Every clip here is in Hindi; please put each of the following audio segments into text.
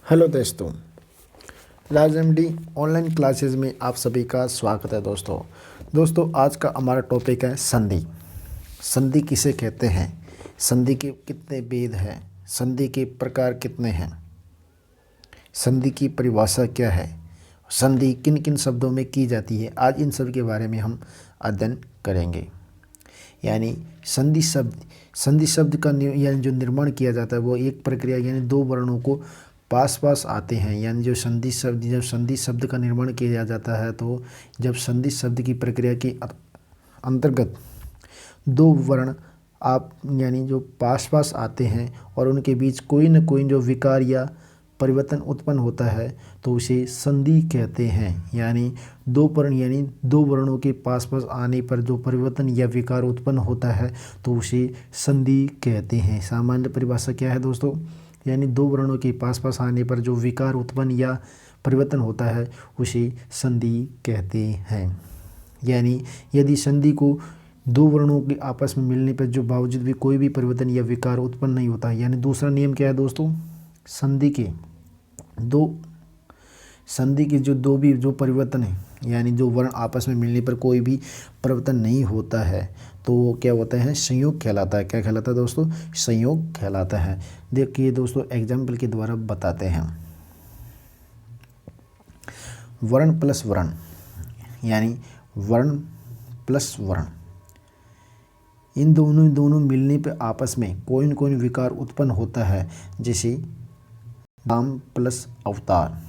हेलो दोस्तों, राज एमडी ऑनलाइन क्लासेस में आप सभी का स्वागत है। दोस्तों आज का हमारा टॉपिक है संधि। संधि किसे कहते हैं, संधि के कितने भेद हैं, संधि के प्रकार कितने हैं, संधि की परिभाषा क्या है, संधि किन किन शब्दों में की जाती है, आज इन सब के बारे में हम अध्ययन करेंगे। यानी संधि शब्द का यानी जो निर्माण किया जाता है वो एक प्रक्रिया, यानी दो वर्णों को पास पास आते हैं। यानी जब संधि शब्द का निर्माण किया जाता है तो जब संधि शब्द की प्रक्रिया के अंतर्गत दो वर्ण यानी जो पास पास आते हैं और उनके बीच कोई न कोई जो विकार या परिवर्तन उत्पन्न होता है तो उसे संधि कहते हैं। यानी दो वर्णों के पास पास आने पर जो परिवर्तन या विकार उत्पन्न होता है तो उसे संधि कहते हैं। सामान्य परिभाषा क्या है दोस्तों, यानी दो वर्णों के पास पास आने पर जो विकार उत्पन्न या परिवर्तन होता है उसे संधि कहते हैं। यानी यदि संधि को दो वर्णों के आपस में मिलने पर जो बावजूद भी कोई भी परिवर्तन या विकार उत्पन्न नहीं होता है, यानी दूसरा नियम क्या है दोस्तों, संधि के जो परिवर्तन है, यानी जो वर्ण आपस में मिलने पर कोई भी परिवर्तन नहीं होता है तो वो क्या होता है, संयोग कहलाता है। क्या कहलाता है दोस्तों, संयोग कहलाता है। देखिए दोस्तों एग्जाम्पल के द्वारा बताते हैं। वर्ण प्लस वर्ण, यानी वर्ण प्लस वर्ण, इन दोनों मिलने पर आपस में कोई न कोई विकार उत्पन्न होता है। जैसे राम प्लस अवतार,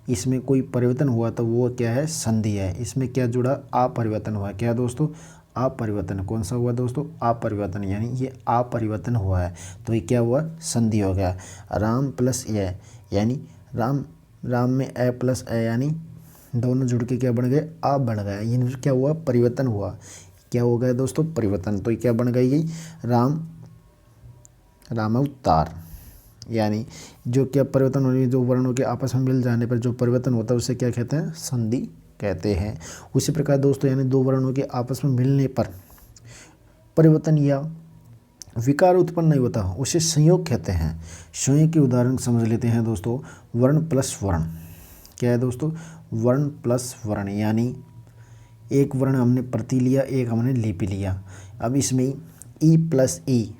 इसमें कोई परिवर्तन हुआ तो वो क्या है, संधि है। इसमें क्या जुड़ा, अपरिवर्तन हुआ। क्या दोस्तों, अपरिवर्तन। कौन सा हुआ दोस्तों, अपरिवर्तन, यानी ये अपरिवर्तन हुआ है तो ये क्या हुआ, संधि हो गया। राम प्लस ए, यानी राम में ए प्लस ए, यानी दोनों जुड़ के क्या बन गए, आप बन गया। ये क्या हुआ, परिवर्तन हुआ। क्या हो गया दोस्तों, परिवर्तन। तो ये क्या बन गई, ये रामावतार। यानी जो क्या परिवर्तन होने, जो वर्णों के आपस में मिल जाने पर जो परिवर्तन होता है उसे क्या कहते हैं, संधि कहते हैं। उसी प्रकार दोस्तों यानी दो वर्णों के आपस में मिलने पर परिवर्तन या विकार उत्पन्न नहीं होता उसे संयोग कहते हैं। संयोग के उदाहरण समझ लेते हैं दोस्तों। वर्ण प्लस वर्ण, क्या है दोस्तों, वर्ण प्लस वर्ण, यानी एक वर्ण हमने प्रति लिया, एक हमने लिपि लिया। अब इसमें ई प्लस ई,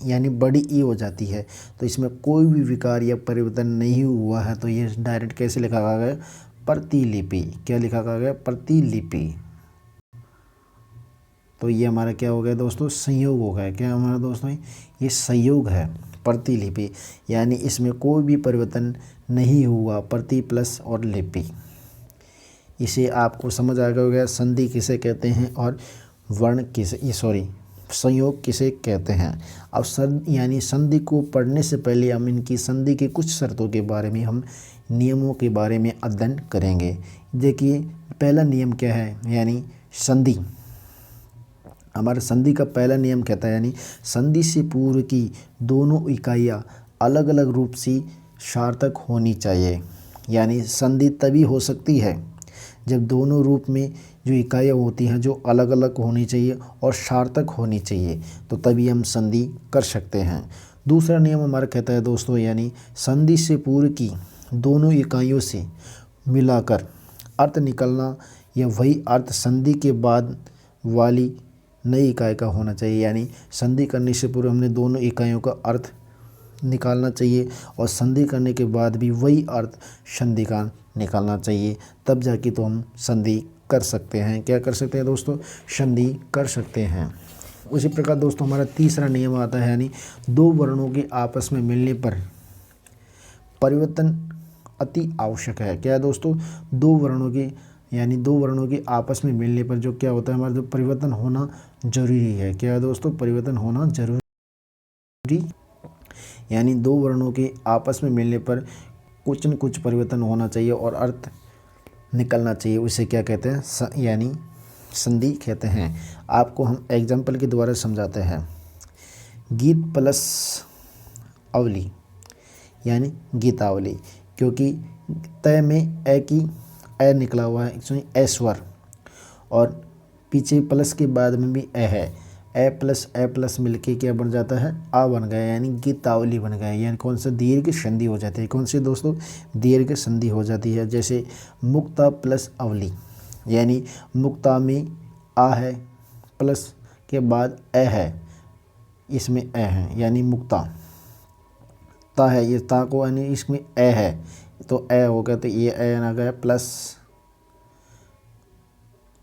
यानी बड़ी ई हो जाती है तो इसमें कोई भी विकार या परिवर्तन नहीं हुआ है तो ये डायरेक्ट कैसे लिखा गया, प्रतिलिपि। क्या लिखा गया, प्रतिलिपि। तो ये हमारा क्या हो गया दोस्तों, संयोग हो गया। क्या हमारा दोस्तों, ये संयोग है, प्रतिलिपि। यानी इसमें कोई भी परिवर्तन नहीं हुआ, प्रति प्लस और लिपि। इसे आपको समझ आ गया संधि किसे कहते हैं और संयोग किसे कहते हैं। अब यानी संधि को पढ़ने से पहले हम इनकी संधि के कुछ शर्तों के बारे में, हम नियमों के बारे में अध्ययन करेंगे। देखिए पहला नियम क्या है, यानी संधि, हमारा संधि का पहला नियम कहता है, यानी संधि से पूर्व की दोनों इकाइयाँ अलग अलग रूप से सार्थक होनी चाहिए। यानी संधि तभी हो सकती है जब दोनों रूप में जो इकाइयाँ होती हैं जो अलग अलग होनी चाहिए और सार्थक होनी चाहिए, तो तभी हम संधि कर सकते हैं। दूसरा नियम हमारा कहता है दोस्तों, यानी संधि से पूर्व की दोनों इकाइयों से मिलाकर अर्थ निकलना या वही अर्थ संधि के बाद वाली नई इकाई का होना चाहिए। यानी संधि करने से पूर्व हमने दोनों इकाइयों का अर्थ निकालना चाहिए और संधि करने के बाद भी वही अर्थ संधि का निकालना चाहिए, तब जाके तो हम संधि कर सकते हैं। क्या कर सकते हैं दोस्तों, संधि कर सकते हैं। उसी प्रकार दोस्तों हमारा तीसरा नियम आता है, यानी दो वर्णों के आपस में मिलने पर परिवर्तन अति आवश्यक है। क्या है दोस्तों, दो वर्णों के आपस में मिलने पर जो क्या होता है, हमारा जो परिवर्तन होना जरूरी है। क्या है दोस्तों, परिवर्तन होना जरूरी, यानी दो वर्णों के आपस में मिलने पर कुछ न कुछ परिवर्तन होना चाहिए और अर्थ निकलना चाहिए। उसे क्या कहते हैं, यानी संधि कहते हैं। आपको हम एग्जाम्पल के द्वारा समझाते हैं। गीत प्लस अवली, यानी गीतावली, क्योंकि तय में ए निकला हुआ है, ऐश्वर, और पीछे प्लस के बाद में भी ए है। ए प्लस मिलके क्या बन जाता है, आ बन गया, यानी गीतावली बन गया। यानी कौन सा, दीर्घ संधि हो जाती है। कौन सी दोस्तों, दीर्घ संधि हो जाती है। जैसे मुक्ता प्लस अवली, यानी मुक्ता में आ है प्लस के बाद ए है, इसमें ए है, यानी मुक्ता। ता है, ये ता को यानी इसमें ए है तो ए हो गया, तो ये ए आ गया प्लस,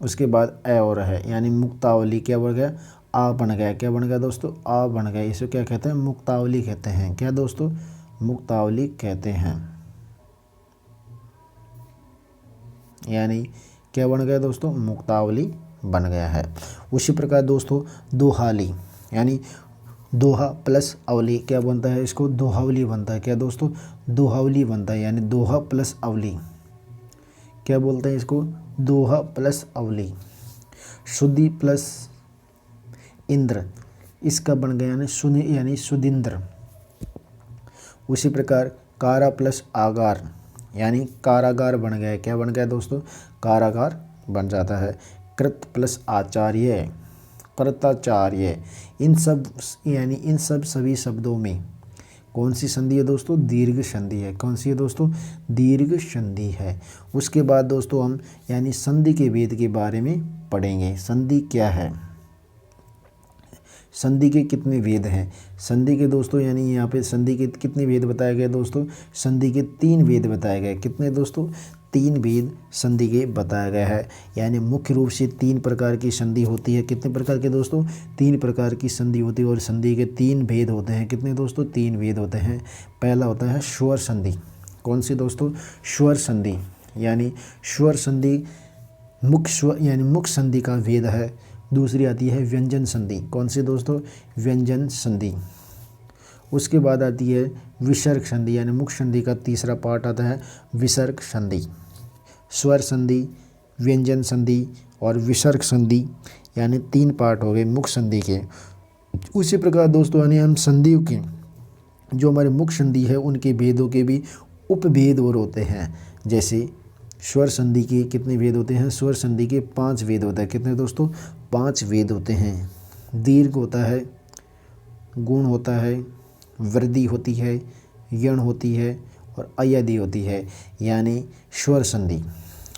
उसके बाद ए और है, यानी मुक्तावली क्या बन गया, आ बन गया। क्या बन गया दोस्तों, आ बन गया। इसे क्या कहते हैं, मुक्तावली कहते हैं। क्या दोस्तों, मुक्तावली कहते हैं। यानी क्या बन गया दोस्तों, मुक्तावली बन गया है। उसी प्रकार दोस्तों दोहाली, यानी दोहा प्लस अवली क्या बनता है, इसको दोहावली बनता है। क्या दोस्तों, दोहावली बनता है, यानी दोहा प्लस अवली क्या बोलते हैं इसको, दोहा प्लस अवली। सुधि प्लस इंद्र, इसका बन गया यानी सुनि, यानी सुदिंद्र। उसी प्रकार कारा प्लस आगार, यानी कारागार बन गया। क्या बन गया दोस्तों, कारागार बन जाता है। कृत प्लस आचार्य, कृताचार्य। इन सब, यानी इन सब सभी शब्दों में कौन सी संधि है दोस्तों, दीर्घ संधि है। कौन सी है दोस्तों, दीर्घ संधि है। उसके बाद दोस्तों हम यानी संधि के भेद के बारे में पढ़ेंगे। संधि क्या है, संधि के कितने भेद हैं। संधि के दोस्तों यानी यहाँ पे संधि के कितने भेद बताए गए दोस्तों, संधि के 3 भेद बताए गए। कितने दोस्तों, 3 भेद संधि के बताया गया है। यानी मुख्य रूप से 3 प्रकार की संधि होती है। कितने प्रकार के दोस्तों, 3 प्रकार की संधि होती है। और संधि के 3 भेद होते हैं। कितने दोस्तों, 3 भेद होते हैं। पहला होता है स्वर संधि। कौन सी दोस्तों, स्वर संधि। यानी स्वर संधि मुख्य स्वर यानी मुख्य संधि का भेद है। दूसरी आती है व्यंजन संधि। कौन सी दोस्तों, व्यंजन संधि। उसके बाद आती है विसर्ग संधि, यानी मुख्य संधि का तीसरा पार्ट आता है विसर्ग संधि। स्वर संधि, व्यंजन संधि और विसर्ग संधि, यानी 3 पार्ट हो गए मुख्य संधि के। उसी प्रकार दोस्तों यानी हम संधियों के जो हमारे मुख्य संधि है उनके भेदों के भी उपभेद और होते हैं। जैसे स्वर संधि के कितने भेद होते हैं, स्वर संधि के 5 भेद होते हैं। कितने दोस्तों, 5 भेद होते हैं। दीर्घ होता है, गुण होता है, वृद्धि होती है, यण होती है और अयदि होती है। यानी स्वर संधि,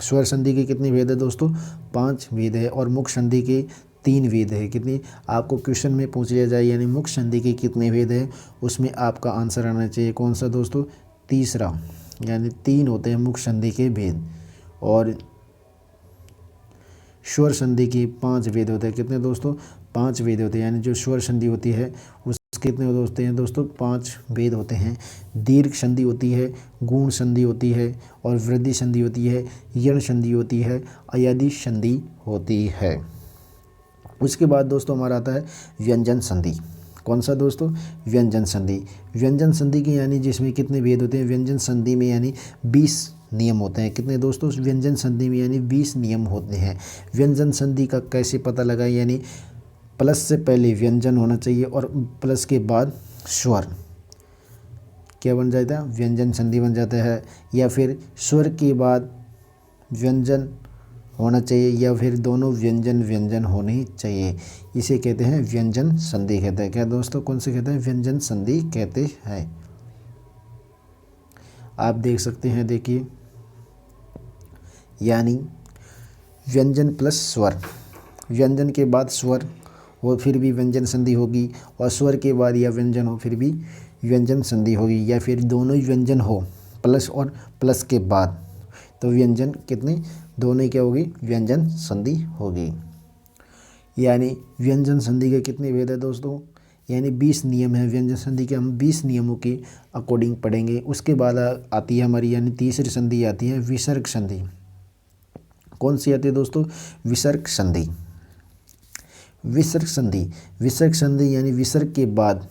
स्वर संधि के कितने भेद है दोस्तों, 5 भेद है। और मुख्य संधि के 3 भेद है। कितनी, आपको क्वेश्चन में पूछ लिया जाए यानी मुख्य संधि के कितने भेद है, उसमें आपका आंसर आना चाहिए कौन सा दोस्तों, तीसरा। यानी 3 होते हैं मुख्य संधि के भेद। और स्वर संधि के 5 भेद होते हैं। कितने दोस्तों, 5 भेद होते हैं। यानी जो स्वर संधि होती है उसके कितने होते हैं दोस्तों, 5 भेद होते हैं। दीर्घ संधि होती है, गुण संधि होती है और वृद्धि संधि होती है, यण संधि होती है, अयदि संधि होती है। उसके बाद दोस्तों हमारा आता है व्यंजन संधि। कौन सा दोस्तों, व्यंजन संधि। व्यंजन संधि के यानी जिसमें कितने भेद होते हैं, व्यंजन संधि में यानी 20 नियम होते हैं। कितने दोस्तों, व्यंजन संधि में यानी 20 नियम होते हैं। व्यंजन संधि का कैसे पता लगा, यानी प्लस से पहले व्यंजन होना चाहिए और प्लस के बाद स्वर क्या बन जाता है, व्यंजन संधि बन जाता है। या फिर स्वर के बाद व्यंजन होना चाहिए या फिर दोनों व्यंजन व्यंजन होने चाहिए। इसे कहते हैं व्यंजन संधि कहते हैं। क्या दोस्तों, कौन से कहते हैं, व्यंजन संधि कहते हैं। आप देख सकते हैं, देखिए यानी व्यंजन प्लस स्वर, व्यंजन के बाद स्वर हो फिर भी व्यंजन संधि होगी, और स्वर के बाद या व्यंजन हो फिर भी व्यंजन संधि होगी, या फिर दोनों ही व्यंजन हो प्लस और प्लस के बाद तो व्यंजन कितने, दोनों ही क्या होगी, व्यंजन संधि होगी। यानी व्यंजन संधि के कितने भेद है दोस्तों, यानी 20 नियम है व्यंजन संधि के। हम 20 नियमों के अकॉर्डिंग पढ़ेंगे। उसके बाद आती है हमारी यानी तीसरी संधि आती है विसर्ग संधि। कौन सी आती है दोस्तों, विसर्ग संधि। विसर्ग संधि, विसर्ग संधि यानी विसर्ग के बाद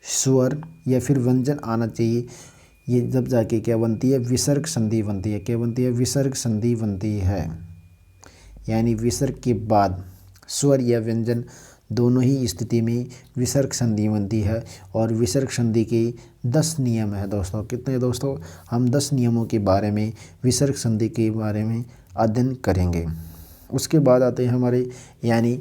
स्वर या फिर व्यंजन आना चाहिए। ये जब जाके क्या बनती है, विसर्ग संधि बनती है। क्या बनती है, विसर्ग संधि बनती है। यानी विसर्ग के बाद स्वर या व्यंजन दोनों ही स्थिति में विसर्ग संधि बनती है। और विसर्ग संधि के 10 नियम है दोस्तों। कितने दोस्तों, हम 10 नियमों के बारे में विसर्ग संधि के बारे में अध्ययन करेंगे। उसके बाद आते हैं हमारे यानी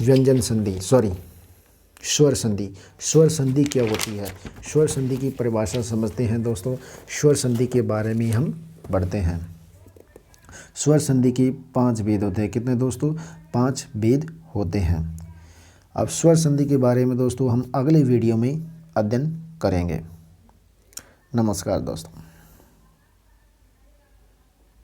व्यंजन संधि, स्वर संधि। स्वर संधि क्या होती है? स्वर संधि की परिभाषा समझते हैं दोस्तों। स्वर संधि के बारे में हम पढ़ते हैं। स्वर संधि के 5 भेद होते हैं। कितने दोस्तों? 5 भेद होते हैं। अब स्वर संधि के बारे में दोस्तों हम अगले वीडियो में अध्ययन करेंगे। नमस्कार दोस्तों।